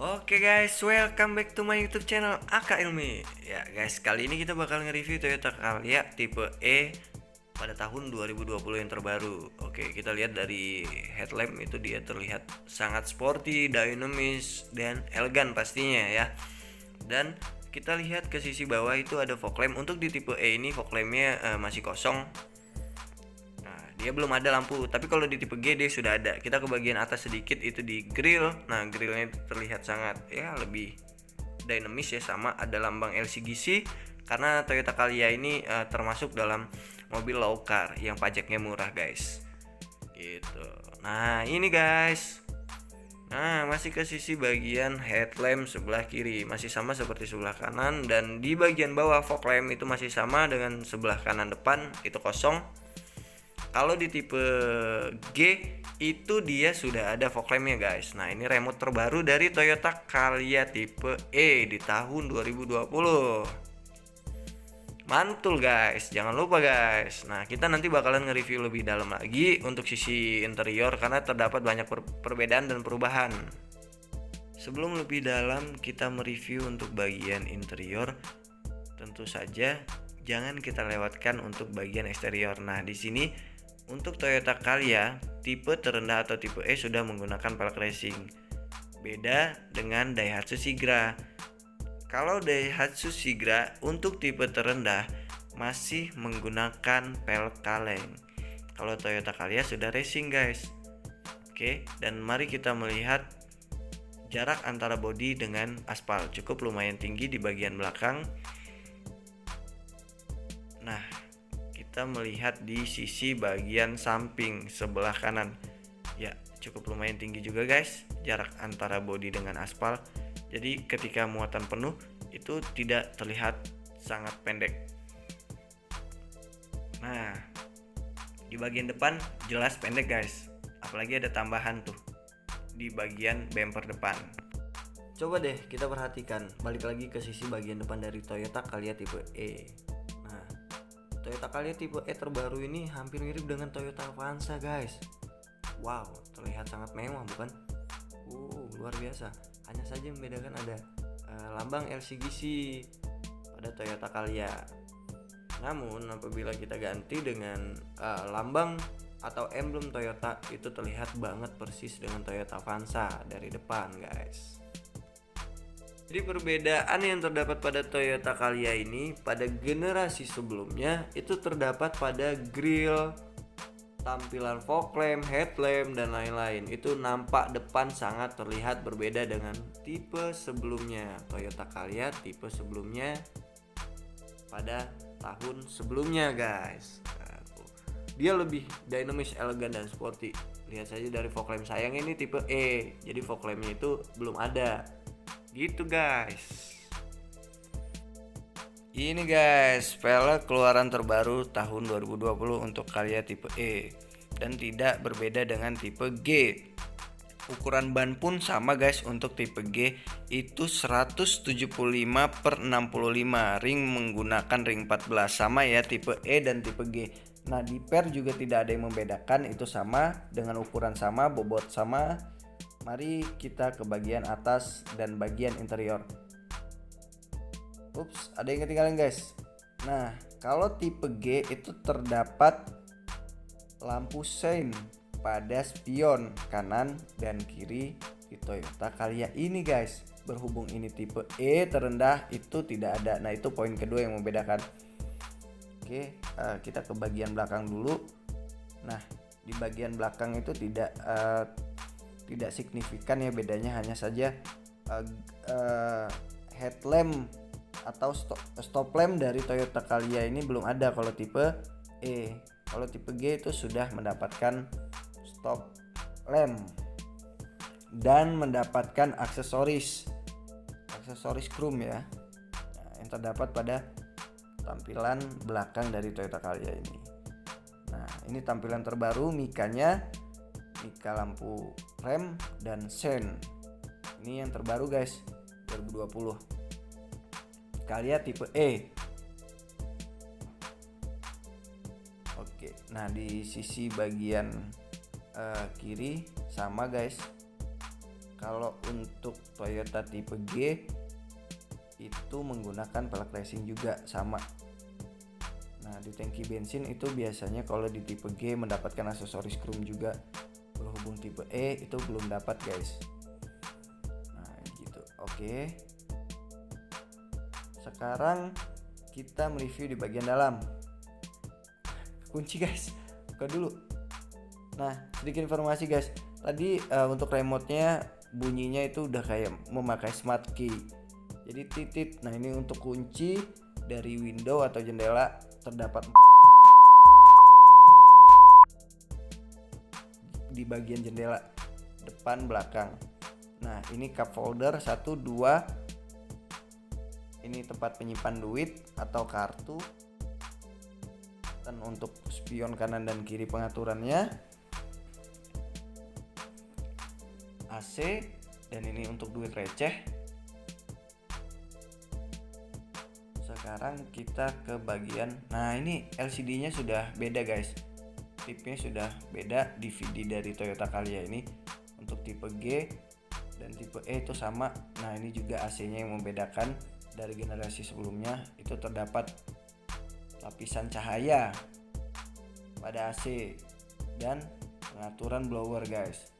Oke guys, welcome back to my YouTube channel Aka Ilmi. Ya guys, kali ini kita bakal nge-review Toyota Calya tipe E pada tahun 2020 yang terbaru. Oke, kita lihat dari headlamp itu dia terlihat sangat sporty, dinamis, dan elegan pastinya ya. Dan kita lihat ke sisi bawah itu ada fog lamp. Untuk di tipe E ini fog lampnya masih kosong. Dia belum ada lampu, tapi kalau di tipe G dia sudah ada. Kita ke bagian atas sedikit itu di grill. Nah, grillnya terlihat sangat ya lebih dinamis ya, sama ada lambang LCGC karena Toyota Calya ini termasuk dalam mobil low car yang pajaknya murah, guys. Gitu. Nah, ini guys. Nah, masih ke sisi bagian headlamp sebelah kiri, masih sama seperti sebelah kanan, dan di bagian bawah fog lamp itu masih sama dengan sebelah kanan depan itu kosong. Kalau di tipe G itu dia sudah ada fog lampnya guys. Nah, ini remote terbaru dari Toyota Calya tipe E di tahun 2020. Mantul guys, jangan lupa guys. Nah, kita nanti bakalan nge-review lebih dalam lagi untuk sisi interior karena terdapat banyak perbedaan dan perubahan. Sebelum lebih dalam kita mereview untuk bagian interior, tentu saja jangan kita lewatkan untuk bagian eksterior. Nah, di sini untuk Toyota Calya tipe terendah atau tipe E sudah menggunakan pelek racing. Beda dengan Daihatsu Sigra. Kalau Daihatsu Sigra untuk tipe terendah masih menggunakan pelek kaleng. Kalau Toyota Calya sudah racing guys. Oke, dan mari kita melihat jarak antara bodi dengan aspal. Cukup lumayan tinggi di bagian belakang. Nah, kita melihat di sisi bagian samping sebelah kanan ya, cukup lumayan tinggi juga guys jarak antara bodi dengan aspal. Jadi ketika muatan penuh itu tidak terlihat sangat pendek. Nah, di bagian depan jelas pendek guys, apalagi ada tambahan tuh di bagian bumper depan. Coba deh kita perhatikan, balik lagi ke sisi bagian depan dari Toyota Calya tipe E. Toyota Calya tipe E terbaru ini hampir mirip dengan Toyota Avanza guys. Wow, terlihat sangat mewah bukan? Luar biasa. Hanya saja membedakan ada lambang LCGC pada Toyota Calya. Namun apabila kita ganti dengan lambang atau emblem Toyota, itu terlihat banget persis dengan Toyota Avanza dari depan guys. Jadi perbedaan yang terdapat pada Toyota Calya ini pada generasi sebelumnya itu terdapat pada grill, tampilan fog lamp, headlamp, dan lain-lain. Itu nampak depan sangat terlihat berbeda dengan tipe sebelumnya. Toyota Calya tipe sebelumnya pada tahun sebelumnya guys. Dia lebih dinamis, elegan, dan sporty. Lihat saja dari fog lamp, sayang ini tipe E, jadi fog lampnya itu belum ada. Gitu guys. Ini guys, velg keluaran terbaru tahun 2020 untuk Calya tipe E dan tidak berbeda dengan tipe G. Ukuran ban pun sama guys, untuk tipe G itu 175/65, ring menggunakan ring 14, sama ya tipe E dan tipe G. Nah, di per juga tidak ada yang membedakan, itu sama dengan ukuran sama, bobot sama. Mari kita ke bagian atas dan bagian interior. Ups, ada yang ketinggalan guys. Nah, kalau tipe G itu terdapat lampu sein pada spion kanan dan kiri di Toyota Calya ini guys. Berhubung ini tipe E terendah itu tidak ada. Nah, itu poin kedua yang membedakan. Oke, kita ke bagian belakang dulu. Nah, di bagian belakang itu tidak signifikan ya bedanya, hanya saja headlamp atau stop lamp dari Toyota Calya ini belum ada kalau tipe E. Kalau tipe G itu sudah mendapatkan stop lamp dan mendapatkan aksesoris chrome ya, yang terdapat pada tampilan belakang dari Toyota Calya ini. Nah, ini tampilan terbaru, mika lampu rem dan sen. Ini yang terbaru guys, 2020 Calya tipe E. Oke, nah di sisi bagian kiri sama guys. Kalau untuk Toyota tipe G itu menggunakan pelek racing juga sama. Nah, di tangki bensin itu biasanya kalau di tipe G mendapatkan aksesoris chrome juga. Berhubung tipe E itu belum dapat, guys. Nah, gitu. Oke. Sekarang kita mereview di bagian dalam. Kunci, guys. Buka dulu. Nah, sedikit informasi, guys. Tadi untuk remote-nya bunyinya itu udah kayak memakai smart key. Jadi titit. Nah, ini untuk kunci dari window atau jendela terdapat di bagian jendela depan belakang. Nah, ini cup holder 1 2. Ini tempat penyimpan duit atau kartu. Dan untuk spion kanan dan kiri pengaturannya. AC, dan ini untuk duit receh. Sekarang kita ke bagian, nah ini LCD-nya sudah beda, guys. Tipnya sudah beda. DVD dari Toyota Calya ini untuk tipe G dan tipe E itu sama. Nah, ini juga AC-nya yang membedakan dari generasi sebelumnya. Itu terdapat lapisan cahaya pada AC dan pengaturan blower, guys.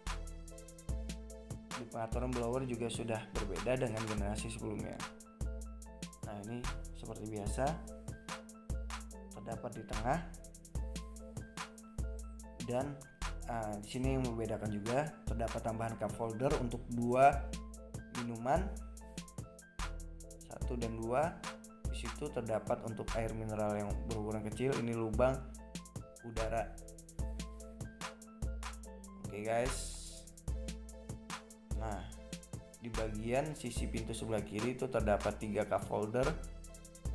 Di pengaturan blower juga sudah berbeda dengan generasi sebelumnya. Nah, ini seperti biasa terdapat di tengah, dan di sini yang membedakan juga terdapat tambahan cup holder untuk 2 minuman, 1 dan 2. Di situ terdapat untuk air mineral yang berukuran kecil. Ini lubang udara. Oke, guys. Nah, di bagian sisi pintu sebelah kiri itu terdapat 3 cup holder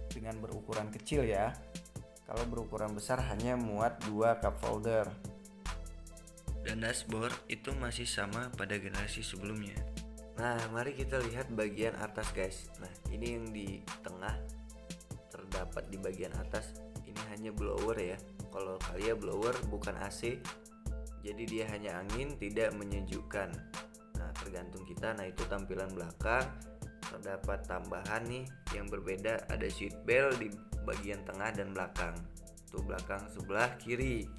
dengan berukuran kecil ya. Kalau berukuran besar hanya muat 2 cup holder. Dan dashboard itu masih sama pada generasi sebelumnya. Nah, mari kita lihat bagian atas, guys. Nah, ini yang di tengah terdapat di bagian atas. Ini hanya blower ya. Kalau Calya blower bukan AC. Jadi dia hanya angin, tidak menyejukkan. Nah, tergantung kita. Nah, itu tampilan belakang. Terdapat tambahan nih yang berbeda, ada seat belt di bagian tengah dan belakang. Itu belakang sebelah kiri.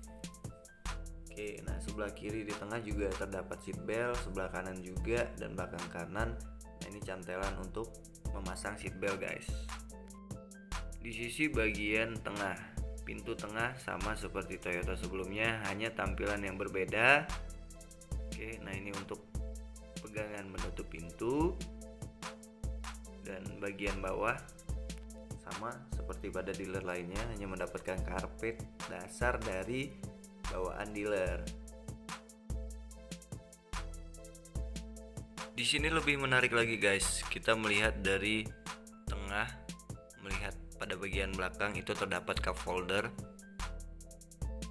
Oke, nah sebelah kiri di tengah juga terdapat seat belt, sebelah kanan juga, dan belakang kanan. Nah, ini cantelan untuk memasang seat belt, guys. Di sisi bagian tengah, pintu tengah sama seperti Toyota sebelumnya, hanya tampilan yang berbeda. Oke, nah ini untuk pegangan menutup pintu. Dan bagian bawah sama seperti pada dealer lainnya, hanya mendapatkan karpet dasar dari bawaan dealer. Di sini lebih menarik lagi, guys. Kita melihat dari tengah, melihat pada bagian belakang itu terdapat cup holder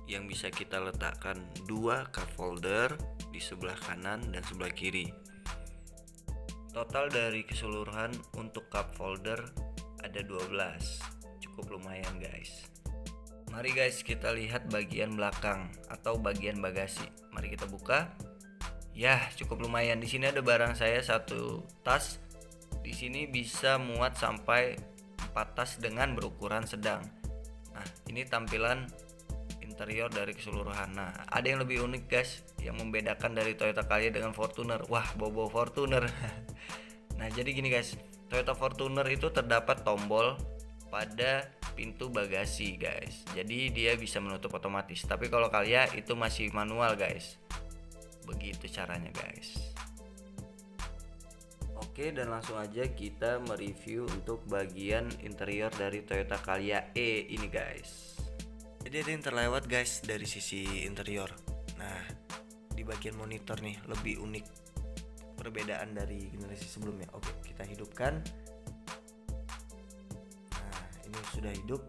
yang bisa kita letakkan 2 cup holder di sebelah kanan dan sebelah kiri. Total dari keseluruhan untuk cup holder ada 12. Cukup lumayan, guys. Mari, guys, kita lihat bagian belakang atau bagian bagasi. Mari kita buka. Ya, cukup lumayan. Di sini ada barang saya 1 tas. Di sini bisa muat sampai 4 tas dengan berukuran sedang. Nah, ini tampilan interior dari keseluruhan. Nah, ada yang lebih unik, guys, yang membedakan dari Toyota Calya dengan Fortuner. Wah, bobo Fortuner. Nah, jadi gini, guys. Toyota Fortuner itu terdapat tombol pada pintu bagasi, guys. Jadi dia bisa menutup otomatis. Tapi kalau Calya itu masih manual, guys. Begitu caranya, guys. Oke, dan langsung aja kita mereview untuk bagian interior dari Toyota Calya E ini, guys. Jadi ada yang terlewat, guys, dari sisi interior. Nah, di bagian monitor nih lebih unik perbedaan dari generasi sebelumnya. Oke, kita hidupkan. Nah, ini sudah hidup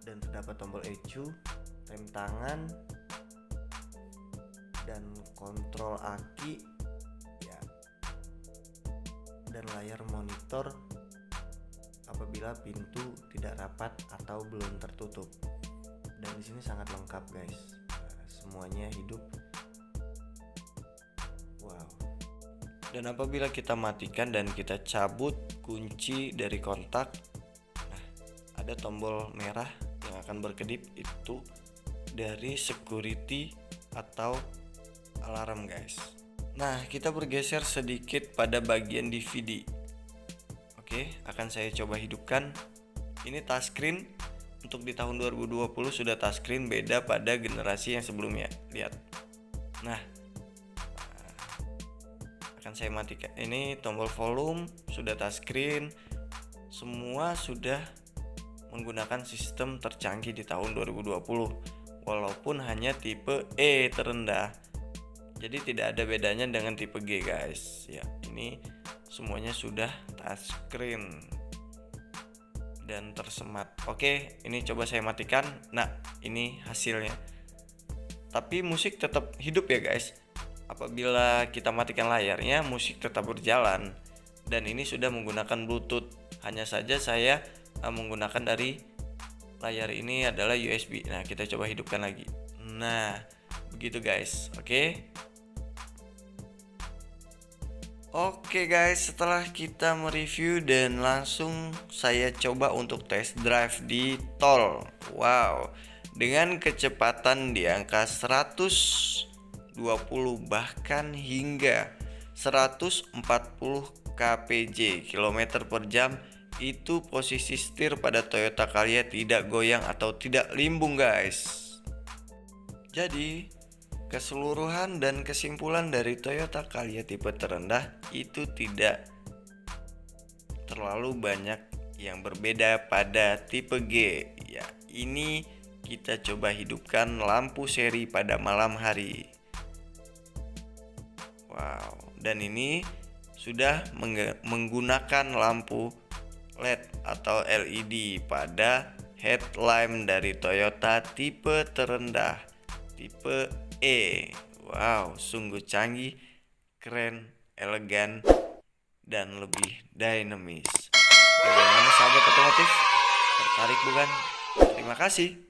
dan terdapat tombol ECU, rem tangan, dan kontrol aki ya, dan layar monitor apabila pintu tidak rapat atau belum tertutup. Dan di sini sangat lengkap, guys. Semuanya hidup. Wow. Dan apabila kita matikan dan kita cabut kunci dari kontak, nah, ada tombol merah yang akan berkedip, itu dari security atau alarm guys. Nah, kita bergeser sedikit pada bagian DVD. Oke, akan saya coba hidupkan. Ini touchscreen. Untuk di tahun 2020 sudah touchscreen, beda pada generasi yang sebelumnya. Lihat. Nah, akan saya matikan. Ini tombol volume sudah touchscreen. Semua sudah menggunakan sistem tercanggih di tahun 2020. Walaupun hanya tipe E terendah. Jadi tidak ada bedanya dengan tipe G guys. Ya, ini semuanya sudah touchscreen dan tersemat. Oke, ini coba saya matikan. Nah, ini hasilnya. Tapi musik tetap hidup ya guys. Apabila kita matikan layarnya, musik tetap berjalan. Dan ini sudah menggunakan Bluetooth. Hanya saja saya menggunakan dari layar ini adalah USB. Nah, kita coba hidupkan lagi. Nah, begitu guys. Oke guys, setelah kita mereview dan langsung saya coba untuk test drive di tol. Wow, dengan kecepatan di angka 120 bahkan hingga 140 kpj kilometer per jam, itu posisi setir pada Toyota Calya tidak goyang atau tidak limbung guys. Jadi keseluruhan dan kesimpulan dari Toyota Calya tipe terendah itu tidak terlalu banyak yang berbeda pada tipe G. Ya, ini kita coba hidupkan lampu seri pada malam hari. Wow, dan ini sudah menggunakan lampu LED atau LED pada headlamp dari Toyota tipe terendah, tipe E. Wow, sungguh canggih, keren, elegan, dan lebih dinamis. Bagaimana sahabat otomotif? Tertarik bukan? Terima kasih.